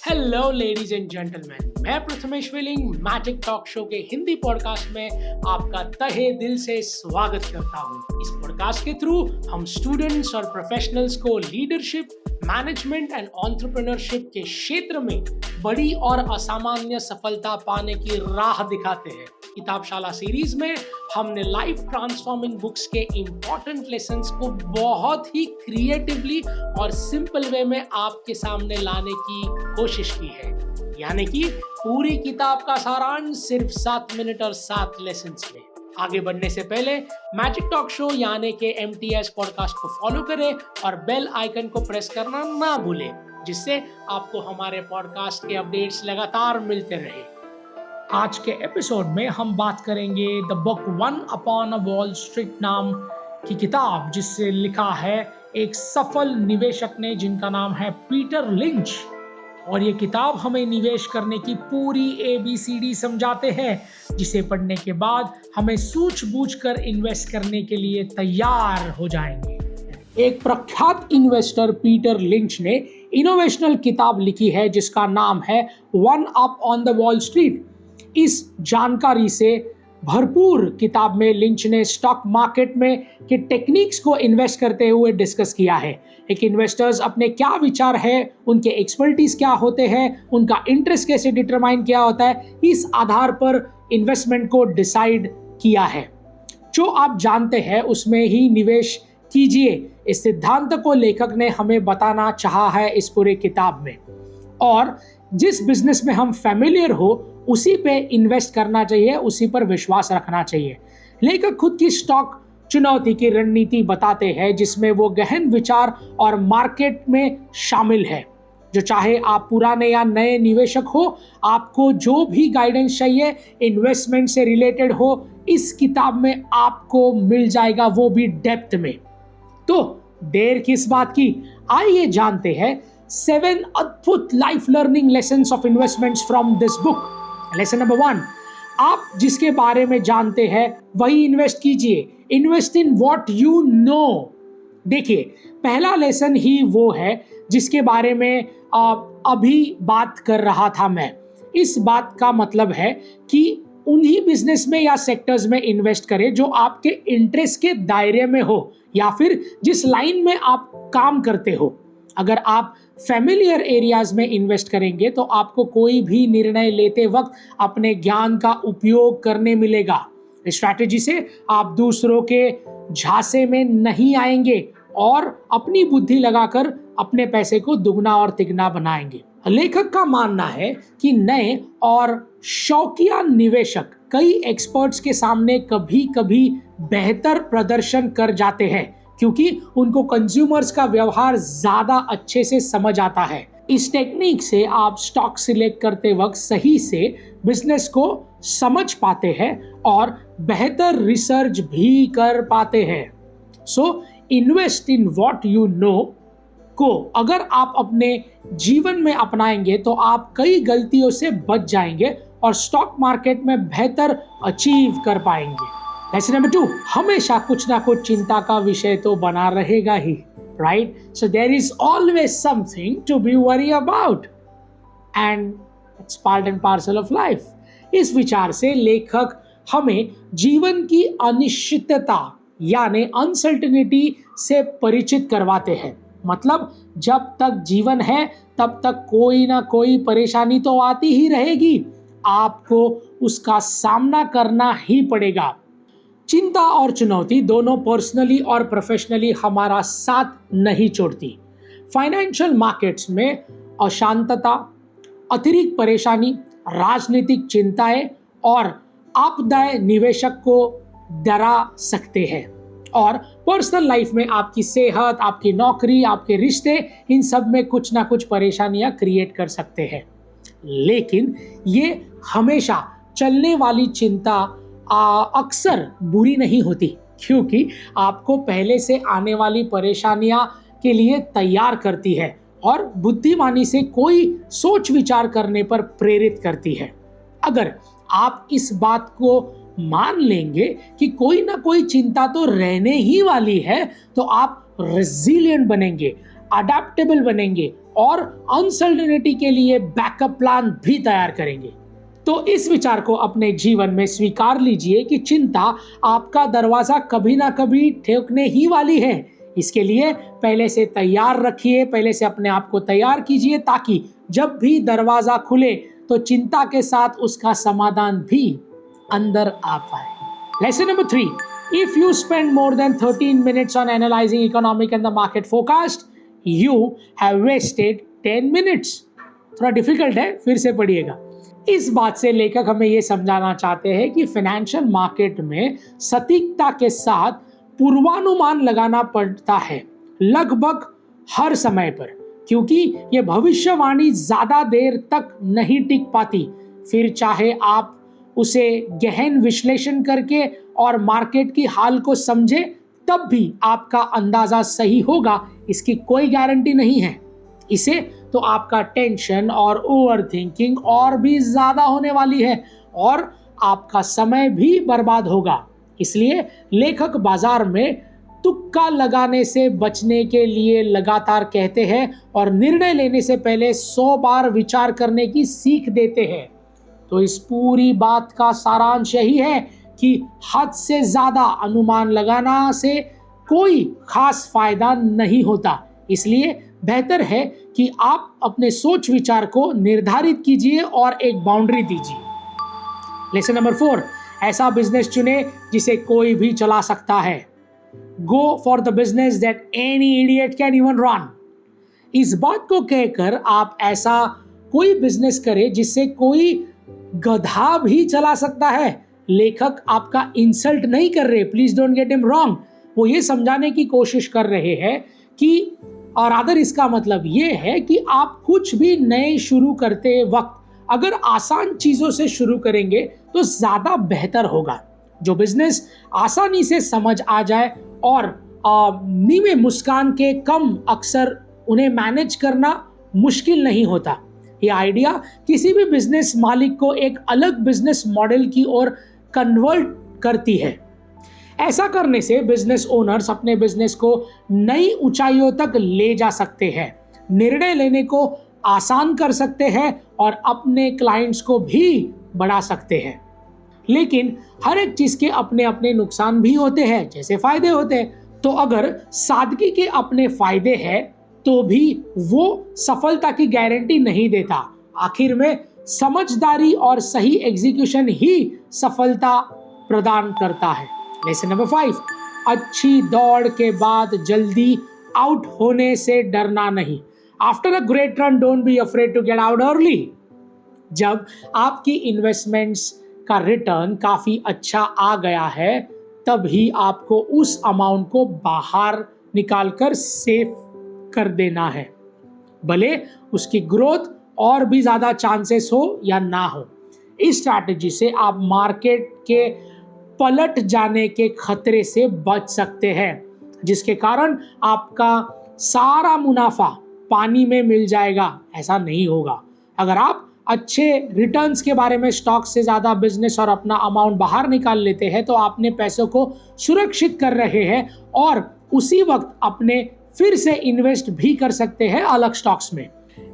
Hello ladies and gentleman, मैं Prathamesh willing magic talk show के Hindi podcast में आपका तहे दिल से स्वागत करता हूं। इस पॉडकास्ट के थ्रू हम स्टूडेंट्स और प्रोफेशनल्स को लीडरशिप, मैनेजमेंट एंड एंटरप्रेन्योरशिप के क्षेत्र में बड़ी और असामान्य सफलता पाने की राह दिखाते हैं। किताबशाला सीरीज में हमने लाइफ ट्रांसफॉर्मिंग बुक्स के इम्पोर्टेंट लेसन्स को बहुत ही क्रिएटिवली और सिंपल वे में आपके सामने लाने की कोशिश की है। यानी कि पूरी किताब का सारांश सिर्फ 7 मिनट और 7 लेसन्स में। आगे बढ़ने से पहले मैजिक टॉक शो यानी कि MTS पॉडकास्ट को फॉलो करें और बेल आइकन को प्रेस करना ना भूलें, जिससे आपको हमारे पॉडकास्ट के अपडेट्स लगातार मिलते रहे। आज के एपिसोड में हम बात करेंगे the book one upon a wall street नाम की किताब, जिससे लिखा है एक सफल निवेशक ने जिनका नाम है पीटर लिंच। और ये किताब हमें निवेश करने की पूरी ABCD समझाते हैं, जिसे पढ़ने के बाद हमें सूझबूझ कर इन्वेस्ट करने के लिए तैयार हो जाएंगे। एक प्रख्यात इन्वेस्टर पीटर लिंच ने इनोवेशनल किताब लिखी है जिसका नाम है one up on the wall street. इस जानकारी से भरपूर किताब में लिंच ने स्टॉक मार्केट में के टेक्निक्स को इन्वेस्ट करते हुए डिस्कस किया है। एक इन्वेस्टर्स अपने क्या विचार है, उनके एक्सपर्टीज क्या होते हैं, उनका इंटरेस्ट कैसे डिटरमाइन किया होता है, इस आधार पर इन्वेस्टमेंट को डिसाइड किया है। जो आप जानते हैं उसमें ही निवेश कीजिए, इस सिद्धांत को लेखक ने हमें बताना चाहा है इस पूरे किताब में। और जिस बिजनेस में हम फैमिलियर हो उसी पे इन्वेस्ट करना चाहिए, उसी पर विश्वास रखना चाहिए। लेखक खुद की स्टॉक चुनौती की रणनीति बताते हैं, जिसमें वो गहन विचार और मार्केट में शामिल है। जो चाहे आप पुराने या नए निवेशक हो, आपको जो भी गाइडेंस चाहिए इन्वेस्टमेंट से रिलेटेड हो, इस किताब में आपको मिल जाएगा, वो भी डेप्थ में। तो देर किस बात की, आइए जानते हैं 7 अद्भुत life learning lessons of investments from this book. Lesson number 1, आप जिसके बारे में जानते हैं वही इन्वेस्ट कीजिए। Invest in what you know. देखिए, पहला लेसन ही वो है जिसके बारे में अभी बात कर रहा था मैं। इस बात का मतलब है कि उन्हीं बिजनेस में या सेक्टर्स में इन्वेस्ट करें जो आपके इंटरेस्ट के दायरे में हो या फिर जिस लाइन में आप काम करते हो। अगर आप फैमिलियर एरियाज में इन्वेस्ट करेंगे तो आपको कोई भी निर्णय लेते वक्त अपने ज्ञान का उपयोग करने मिलेगा। इस स्ट्रैटेजी से आप दूसरों के झांसे में नहीं आएंगे और अपनी बुद्धि लगाकर अपने पैसे को दुगना और तिगना बनाएंगे। लेखक का मानना है कि नए और शौकिया निवेशक कई एक्सपर्ट्स के सामने कभी कभी बेहतर प्रदर्शन कर जाते हैं, क्योंकि उनको कंज्यूमर्स का व्यवहार ज्यादा अच्छे से समझ आता है। इस टेक्निक से आप स्टॉक सिलेक्ट करते वक्त सही से बिजनेस को समझ पाते हैं और बेहतर रिसर्च भी कर पाते हैं। So invest in what you know को अगर आप अपने जीवन में अपनाएंगे तो आप कई गलतियों से बच जाएंगे और स्टॉक मार्केट में बेहतर अचीव कर पाएंगे। लेसन नंबर 2, हमेशा कुछ ना कुछ चिंता का विषय तो बना रहेगा ही, right? So there is always something to be worry about and it's part and parcel of life. इस विचार से लेखक हमें जीवन की अनिश्चितता यानी अनसर्टेनिटी से परिचित करवाते हैं। मतलब जब तक जीवन है तब तक कोई ना कोई परेशानी तो आती ही रहेगी, आपको उसका सामना करना ही पड़ेगा। चिंता और चुनौती दोनों पर्सनली और प्रोफेशनली हमारा साथ नहीं छोड़ती। फाइनेंशियल मार्केट्स में अशांतता, अतिरिक्त परेशानी, राजनीतिक चिंताएं और आपदाएं निवेशक को डरा सकते हैं। और पर्सनल लाइफ में आपकी सेहत, आपकी नौकरी, आपके रिश्ते, इन सब में कुछ ना कुछ परेशानियां क्रिएट कर सकते हैं। लेकिन ये हमेशा चलने वाली चिंता अक्सर बुरी नहीं होती, क्योंकि आपको पहले से आने वाली परेशानियां के लिए तैयार करती है और बुद्धिमानी से कोई सोच विचार करने पर प्रेरित करती है। अगर आप इस बात को मान लेंगे कि कोई ना कोई चिंता तो रहने ही वाली है, तो आप रेजिलिएंट बनेंगे, अडेप्टेबल बनेंगे और अनसर्टेनिटी के लिए बैकअप प्लान भी तैयार करेंगे। तो इस विचार को अपने जीवन में स्वीकार लीजिए कि चिंता आपका दरवाजा कभी ना कभी ठोकने ही वाली है। इसके लिए पहले से तैयार रखिए, पहले से अपने आप को तैयार कीजिए ताकि जब भी दरवाजा खुले तो चिंता के साथ उसका समाधान भी अंदर आ पाए। Lesson number 3, if you spend more than 13 minutes on analyzing economic and the market forecast, you have wasted 10 minutes। थोड़ा डिफिकल्ट है, फिर से पढ़िएगा। इस बात से लेखक हमें यह समझाना चाहते हैं कि फाइनेंशियल मार्केट में सटीकता के साथ पूर्वानुमान लगाना पड़ता है लगभग हर समय पर, क्योंकि यह भविष्यवाणी ज्यादा देर तक नहीं टिक पाती। फिर चाहे आप उसे गहन विश्लेषण करके और मार्केट की हाल को समझे, तब भी आपका अंदाजा सही होगा, इसकी कोई गारंटी नहीं है। इसे तो आपका टेंशन और ओवर थिंकिंग और भी ज्यादा होने वाली है और आपका समय भी बर्बाद होगा। इसलिए लेखक बाजार में तुक्का लगाने से बचने के लिए लगातार कहते हैं और निर्णय लेने से पहले 100 बार विचार करने की सीख देते हैं। तो इस पूरी बात का सारांश यही है कि हद से ज्यादा अनुमान लगाना से कोई खास फायदा नहीं होता। इसलिए बेहतर है कि आप अपने सोच विचार को निर्धारित कीजिए और एक बाउंड्री दीजिए। लेसन नंबर 4, ऐसा बिजनेस चुने जिसे कोई भी चला सकता है। Go for the business that any idiot can even run. इस बात को कहकर आप ऐसा कोई बिजनेस करें जिससे कोई गधा भी चला सकता है। लेखक आपका इंसल्ट नहीं कर रहे, please don't get him wrong. वो ये समझाने की कोशिश कर रहे हैं कि और अदर इसका मतलब ये है कि आप कुछ भी नए शुरू करते वक्त अगर आसान चीजों से शुरू करेंगे तो ज्यादा बेहतर होगा। जो बिजनेस आसानी से समझ आ जाए और नीवे मुस्कान के कम अक्सर उन्हें मैनेज करना मुश्किल नहीं होता। ये आइडिया किसी भी बिजनेस मालिक को एक अलग बिजनेस मॉडल की ओर कन्वर्ट करती है। ऐसा करने से बिजनेस ओनर्स अपने बिजनेस को नई ऊंचाइयों तक ले जा सकते हैं, निर्णय लेने को आसान कर सकते हैं और अपने क्लाइंट्स को भी बढ़ा सकते हैं। लेकिन हर एक चीज के अपने अपने नुकसान भी होते हैं जैसे फायदे होते हैं। तो अगर सादगी के अपने फायदे हैं तो भी वो सफलता की गारंटी नहीं देता। आखिर में समझदारी और सही एग्जीक्यूशन ही सफलता प्रदान करता है। लेसन नंबर 5, अच्छी दौड़ के बाद जल्दी आउट होने से डरना नहीं। After a great run don't be afraid to get out early. जब आपकी इन्वेस्टमेंट्स का रिटर्न काफी अच्छा आ गया है तभी आपको उस अमाउंट को बाहर निकालकर सेव कर देना है, भले उसकी ग्रोथ और भी ज्यादा चांसेस हो या ना हो। इस स्ट्रैटेजी से आप मार्केट के पलट जाने के खतरे से बच सकते हैं, जिसके कारण आपका सारा मुनाफा पानी में मिल जाएगा। ऐसा नहीं होगा। अगर आप अच्छे रिटर्न्स के बारे में स्टॉक से ज़्यादा बिजनेस और अपना अमाउंट बाहर निकाल लेते हैं तो अपने पैसों को सुरक्षित कर रहे हैं और उसी वक्त अपने फिर से इन्वेस्ट भी कर सकते हैं अलग स्टॉक्स में।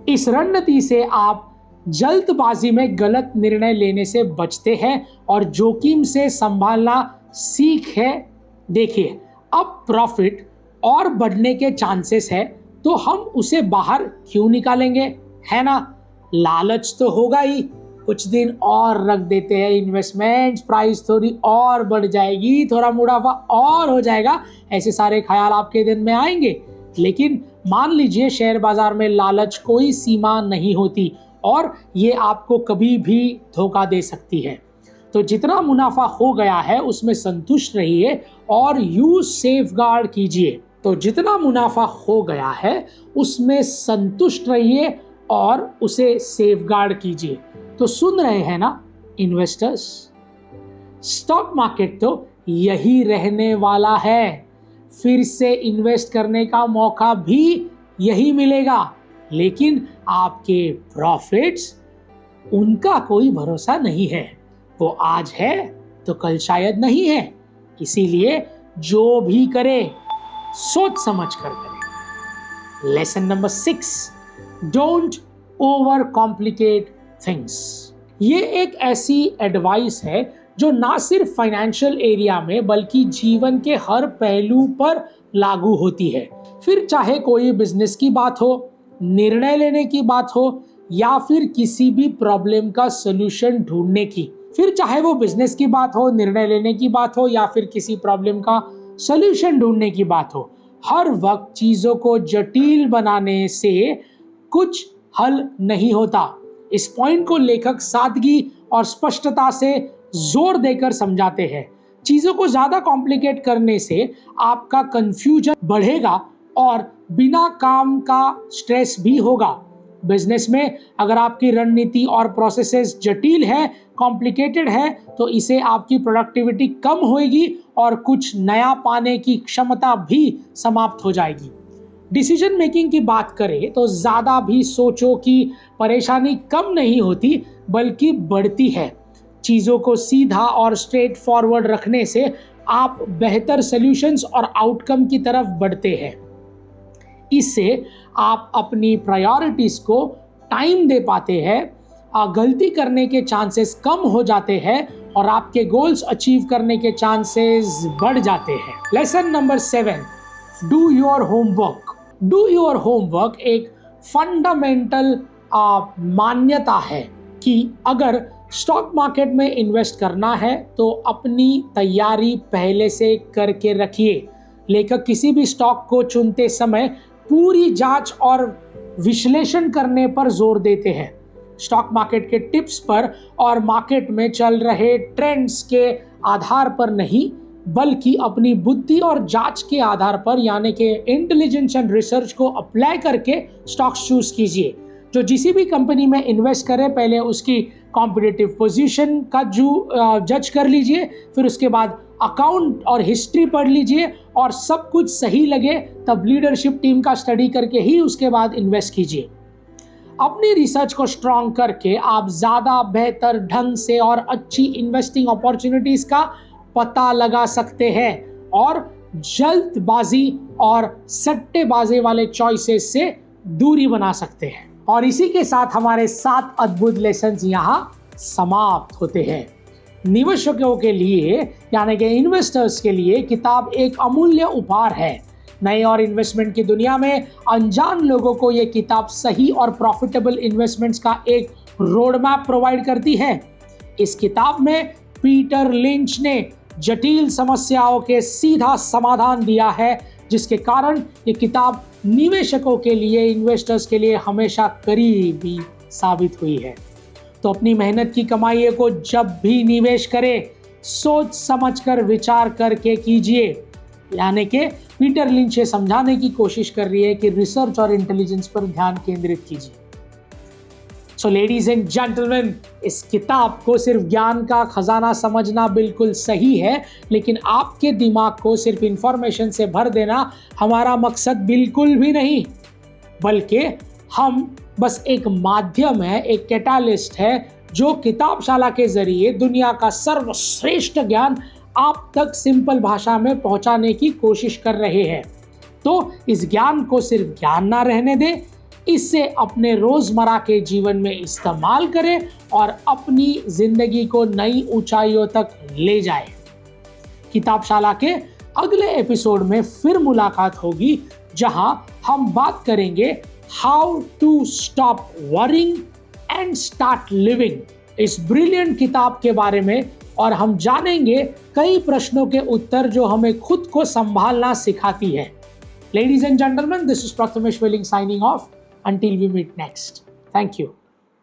इस रणनीति से आप जल्दबाजी में गलत निर्णय लेने से बचते हैं और जोखिम से संभालना सीख है। देखिए, अब प्रॉफिट और बढ़ने के चांसेस है तो हम उसे बाहर क्यों निकालेंगे, है ना? लालच तो होगा ही, कुछ दिन और रख देते हैं इन्वेस्टमेंट, प्राइस थोड़ी और बढ़ जाएगी, थोड़ा मुनाफा और हो जाएगा, ऐसे सारे ख्याल आपके दिन में आएंगे। लेकिन मान लीजिए शेयर बाजार में लालच कोई सीमा नहीं होती और ये आपको कभी भी धोखा दे सकती है। तो जितना मुनाफा हो गया है उसमें संतुष्ट रहिए और यूज सेफगार्ड कीजिए। तो जितना मुनाफा हो गया है उसमें संतुष्ट रहिए और उसे सेफगार्ड कीजिए। तो सुन रहे हैं ना इन्वेस्टर्स, स्टॉक मार्केट तो यही रहने वाला है। फिर से इन्वेस्ट करने का मौका भी यही मिलेगा, लेकिन आपके प्रॉफिट्स उनका कोई भरोसा नहीं है। वो आज है तो कल शायद नहीं है। इसीलिए जो भी करे सोच समझ कर करे। Lesson number 6, don't over complicate things. ये एक ऐसी एडवाइस है जो ना सिर्फ फाइनेंशियल एरिया में बल्कि जीवन के हर पहलू पर लागू होती है। फिर चाहे कोई बिजनेस की बात हो, निर्णय लेने की बात हो या फिर किसी भी प्रॉब्लम का सॉल्यूशन ढूंढने की। फिर चाहे वो बिजनेस की बात हो, निर्णय लेने की बात हो या फिर किसी प्रॉब्लम का सॉल्यूशन ढूंढने की बात हो, हर वक्त चीजों को जटिल बनाने से कुछ हल नहीं होता। इस पॉइंट को लेखक सादगी और स्पष्टता से जोर देकर समझाते हैं। चीजों को ज्यादा कॉम्प्लिकेट करने से आपका कंफ्यूजन बढ़ेगा और बिना काम का स्ट्रेस भी होगा। बिजनेस में अगर आपकी रणनीति और प्रोसेसेस जटिल है, कॉम्प्लिकेटेड है, तो इसे आपकी प्रोडक्टिविटी कम होगी और कुछ नया पाने की क्षमता भी समाप्त हो जाएगी। डिसीजन मेकिंग की बात करें तो ज़्यादा भी सोचो कि परेशानी कम नहीं होती बल्कि बढ़ती है। चीज़ों को सीधा और स्ट्रेट फॉरवर्ड रखने से आप बेहतर सॉल्यूशंस और आउटकम की तरफ बढ़ते हैं। इससे आप अपनी प्रायोरिटीज़ को टाइम दे पाते हैं, गलती करने के चांसेस कम हो जाते हैं और आपके गोल्स अचीव करने के चांसेस बढ़ जाते हैं। Lesson number 7, do your homework. Do your homework एक फंडामेंटल मान्यता है कि अगर स्टॉक मार्केट में इन्वेस्ट करना है तो अपनी तैयारी पहले से करके रखिए। लेखक किसी भी स्टॉक को चुनते समय पूरी जांच और विश्लेषण करने पर जोर देते हैं। स्टॉक मार्केट के टिप्स पर और मार्केट में चल रहे ट्रेंड्स के आधार पर नहीं, बल्कि अपनी बुद्धि और जांच के आधार पर, यानी कि इंटेलिजेंस एंड रिसर्च को अप्लाई करके स्टॉक्स चूज कीजिए। जो जिसी भी कंपनी में इन्वेस्ट करें, पहले उसकी कॉम्पिटिटिव पोजीशन का जज कर लीजिए, फिर उसके बाद अकाउंट और हिस्ट्री पढ़ लीजिए और सब कुछ सही लगे तब लीडरशिप टीम का स्टडी करके ही उसके बाद इन्वेस्ट कीजिए। अपनी रिसर्च को स्ट्रॉन्ग करके आप ज़्यादा बेहतर ढंग से और अच्छी इन्वेस्टिंग अपॉर्चुनिटीज़ का पता लगा सकते हैं और जल्दबाजी और सट्टेबाजी वाले चॉइसेस से दूरी बना सकते हैं। और इसी के साथ हमारे 7 अद्भुत लेसन्स यहाँ समाप्त होते हैं। निवेशकों के लिए यानी कि इन्वेस्टर्स के लिए किताब एक अमूल्य उपहार है। नए और इन्वेस्टमेंट की दुनिया में अनजान लोगों को ये किताब सही और प्रॉफिटेबल इन्वेस्टमेंट्स का एक रोड मैप प्रोवाइड करती है। इस किताब में पीटर लिंच ने जटिल समस्याओं के सीधा समाधान दिया है, जिसके कारण ये किताब निवेशकों के लिए, इन्वेस्टर्स के लिए हमेशा करीबी साबित हुई है। तो अपनी मेहनत की कमाई को जब भी निवेश करें, सोच समझकर विचार करके कीजिए। यानी कि पीटर लिंच ये समझाने की कोशिश कर रही है कि रिसर्च और इंटेलिजेंस पर ध्यान केंद्रित कीजिए। सो लेडीज एंड जेंटलमैन, इस किताब को सिर्फ ज्ञान का खजाना समझना बिल्कुल सही है, लेकिन आपके दिमाग को सिर्फ इंफॉर्मेशन से भर देना हमारा मकसद बिल्कुल भी नहीं, बल्कि हम बस एक माध्यम है, एक कैटालिस्ट है जो किताबशाला के जरिए दुनिया का सर्वश्रेष्ठ ज्ञान आप तक सिंपल भाषा में पहुंचाने की कोशिश कर रहे हैं। तो इस ज्ञान को सिर्फ ज्ञान ना रहने दें, इससे अपने रोजमर्रा के जीवन में इस्तेमाल करें और अपनी जिंदगी को नई ऊंचाइयों तक ले जाएं। किताबशाला के अगले एपिसोड में फिर मुलाकात होगी, जहां हम बात करेंगे how to stop worrying and start living, इस ब्रिलियंट किताब के बारे में, और हम जानेंगे कई प्रश्नों के उत्तर जो हमें खुद को संभालना सिखाती है। Ladies and gentlemen, this is Prathamesh Welling signing off. Until we meet next. Thank you.